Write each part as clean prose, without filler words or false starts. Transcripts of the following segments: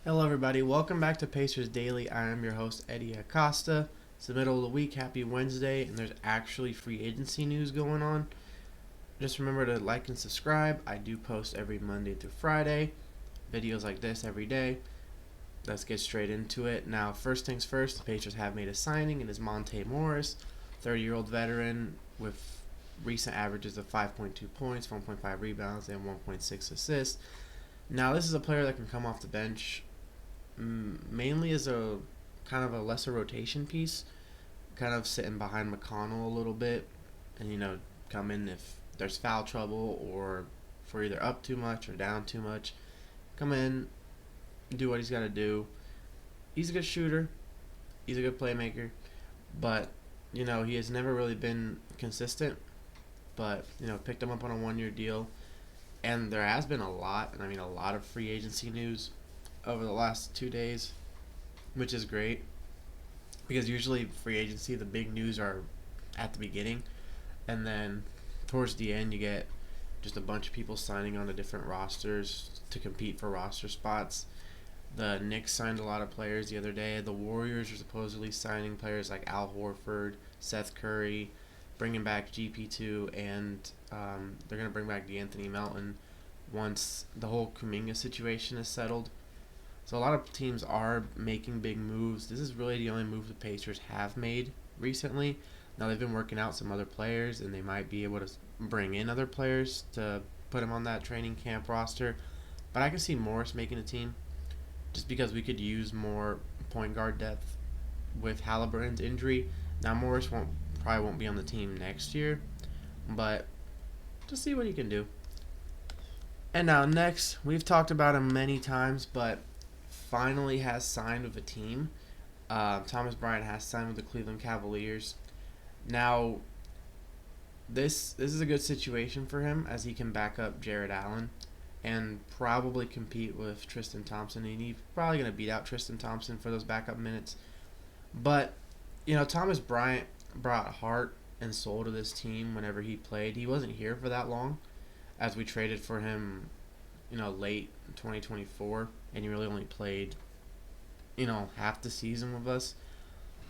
Hello, everybody. Welcome back to Pacers Daily. I am your host, Hery Acosta. It's the middle of the week. Happy Wednesday, and there's actually free agency news going on. Just remember to like and subscribe. I do post every Monday through Friday, videos like this every day. Let's get straight into it. Now, first things first, the Pacers have made a signing. It is Monte Morris, 30-year-old veteran with recent averages of 5.2 points, 1.5 rebounds, and 1.6 assists. Now, this is a player that can come off the bench mainly as a kind of a lesser rotation piece, kind of sitting behind McConnell a little bit, and come in if there's foul trouble or if we're either up too much or down too much. Come in, do what he's got to do. He's a good shooter, he's a good playmaker, but he has never really been consistent. But picked him up on a 1-year deal, and there has been a lot of free agency news over the last 2 days, which is great because usually free agency, the big news are at the beginning, and then towards the end you get just a bunch of people signing on to different rosters to compete for roster spots. The Knicks signed a lot of players the other day. The Warriors are supposedly signing players like Al Horford, Seth Curry, bringing back GP2, and they're going to bring back DeAnthony Melton once the whole Kuminga situation is settled. So a lot of teams are making big moves. This is really the only move the Pacers have made recently. Now they've been working out some other players, and they might be able to bring in other players to put them on that training camp roster. But I can see Morris making a team just because we could use more point guard depth with Halliburton's injury. Now Morris probably won't be on the team next year, but just see what he can do. And now next, we've talked about him many times, but finally has signed with a team. Thomas Bryant has signed with the Cleveland Cavaliers. Now, this is a good situation for him as he can back up Jared Allen and probably compete with Tristan Thompson. And he's probably going to beat out Tristan Thompson for those backup minutes. But, Thomas Bryant brought heart and soul to this team whenever he played. He wasn't here for that long as we traded for him, late 2024, and he really only played, half the season with us.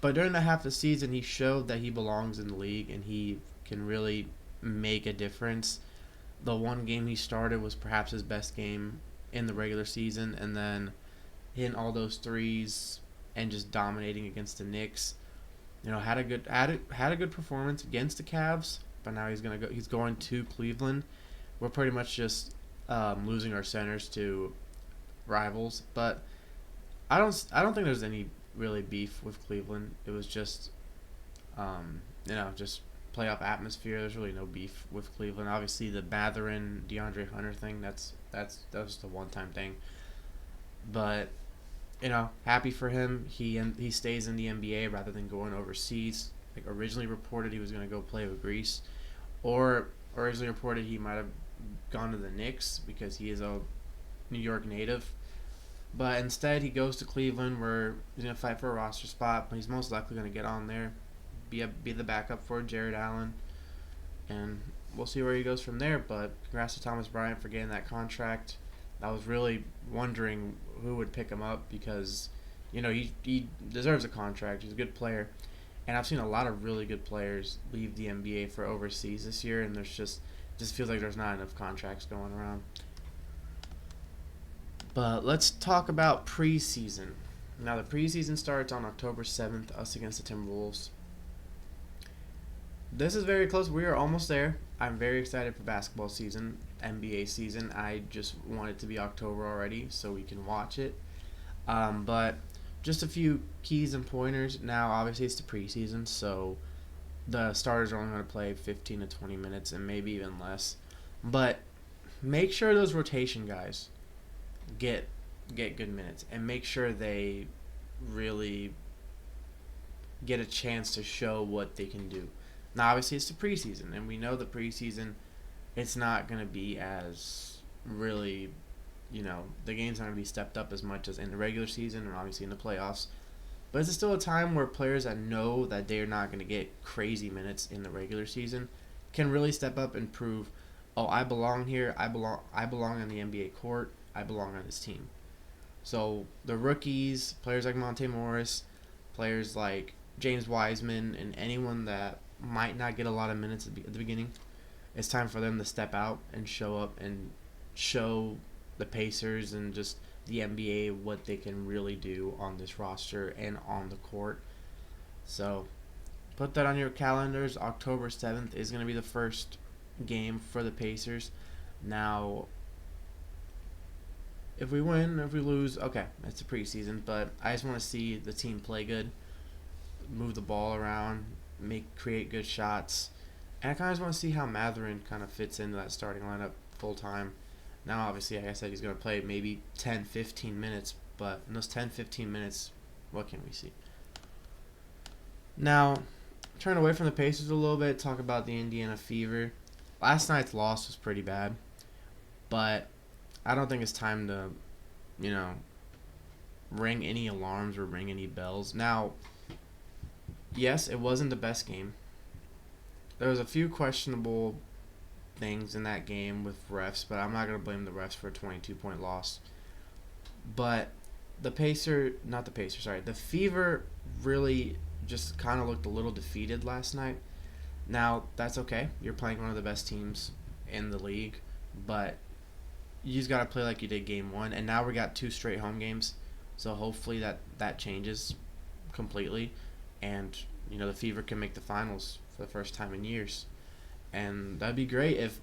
But during the half the season, he showed that he belongs in the league and he can really make a difference. The one game he started was perhaps his best game in the regular season, and then hitting all those threes and just dominating against the Knicks. Had a good performance against the Cavs, but now he's going to Cleveland. We're pretty much just losing our centers to rivals, but I don't think there's any really beef with Cleveland. It was just just playoff atmosphere. There's really no beef with Cleveland. Obviously, the Mathurin DeAndre Hunter thing that was just a one-time thing, but happy for him. He stays in the NBA rather than going overseas. Like originally reported, he was going to go play with Greece, or originally reported he might have gone to the Knicks because he is a New York native. But instead, he goes to Cleveland where he's going to fight for a roster spot, but he's most likely going to get on there, be the backup for Jared Allen, and we'll see where he goes from there. But congrats to Thomas Bryant for getting that contract. I was really wondering who would pick him up because, he deserves a contract. He's a good player. And I've seen a lot of really good players leave the NBA for overseas this year, and there's just feels like there's not enough contracts going around. But let's talk about preseason. Now, the preseason starts on October 7th, us against the Timberwolves. This is very close. We are almost there. I'm very excited for basketball season, NBA season. I just want it to be October already so we can watch it. But just a few keys and pointers. Now, obviously, it's the preseason, so the starters are only going to play 15 to 20 minutes and maybe even less. But make sure those rotation guys get good minutes and make sure they really get a chance to show what they can do. Now, obviously, it's the preseason, and we know the preseason, it's not going to be as really, the game's not going to be stepped up as much as in the regular season and obviously in the playoffs. But it's still a time where players that know that they're not going to get crazy minutes in the regular season can really step up and prove, oh, I belong here. I belong on the NBA court. I belong on this team. So the rookies, players like Monte Morris, players like James Wiseman, and anyone that might not get a lot of minutes at the beginning, it's time for them to step out and show up and show the Pacers and just the NBA what they can really do on this roster and on the court. So put that on your calendars. October 7th is going to be the first game for the Pacers. Now, if we win, if we lose, okay, it's a preseason, but I just want to see the team play good, move the ball around, create good shots, and I kind of just want to see how Matherin kind of fits into that starting lineup full time. Now, obviously, like I said, he's going to play maybe 10, 15 minutes, but in those 10, 15 minutes, what can we see? Now, turn away from the Pacers a little bit, talk about the Indiana Fever. Last night's loss was pretty bad, but I don't think it's time to, you know, ring any alarms or ring any bells. Now, yes, it wasn't the best game. There was a few questionable things in that game with refs, but I'm not going to blame the refs for a 22-point loss. But the Fever really just kind of looked a little defeated last night. Now, that's okay. You're playing one of the best teams in the league, but you just got to play like you did game one. And now we got 2 straight home games, so hopefully that changes completely. And, the Fever can make the finals for the first time in years. And that'd be great if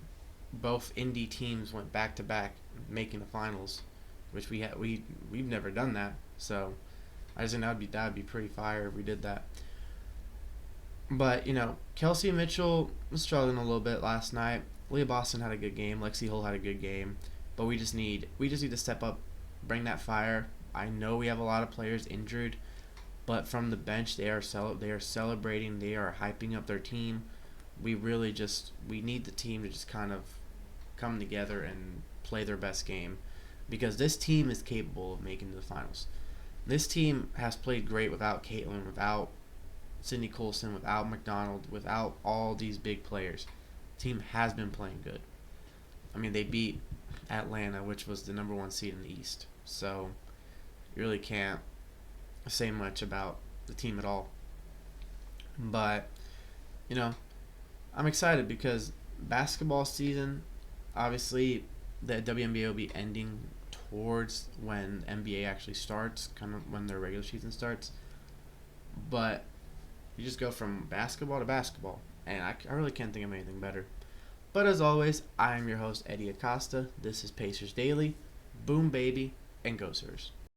both Indy teams went back-to-back making the finals, which we've never done that. So I just think that'd be pretty fire if we did that. But, Kelsey Mitchell was struggling a little bit last night. Leah Boston had a good game. Lexi Hull had a good game. But we just need to step up, bring that fire. I know we have a lot of players injured, but from the bench they are celebrating. They are hyping up their team. We need the team to just kind of come together and play their best game, because this team is capable of making the finals. This team has played great without Caitlin, without Sydney Colson, without McDonald, without all these big players. The team has been playing good. I mean, they beat Atlanta, which was the number 1 seed in the East. So you really can't say much about the team at all. But, I'm excited because basketball season, obviously, the WNBA will be ending towards when NBA actually starts, kind of when their regular season starts. But you just go from basketball to basketball, and I really can't think of anything better. But as always, I am your host, Hery Acosta. This is Pacers Daily. Boom, baby, and go, Sirs.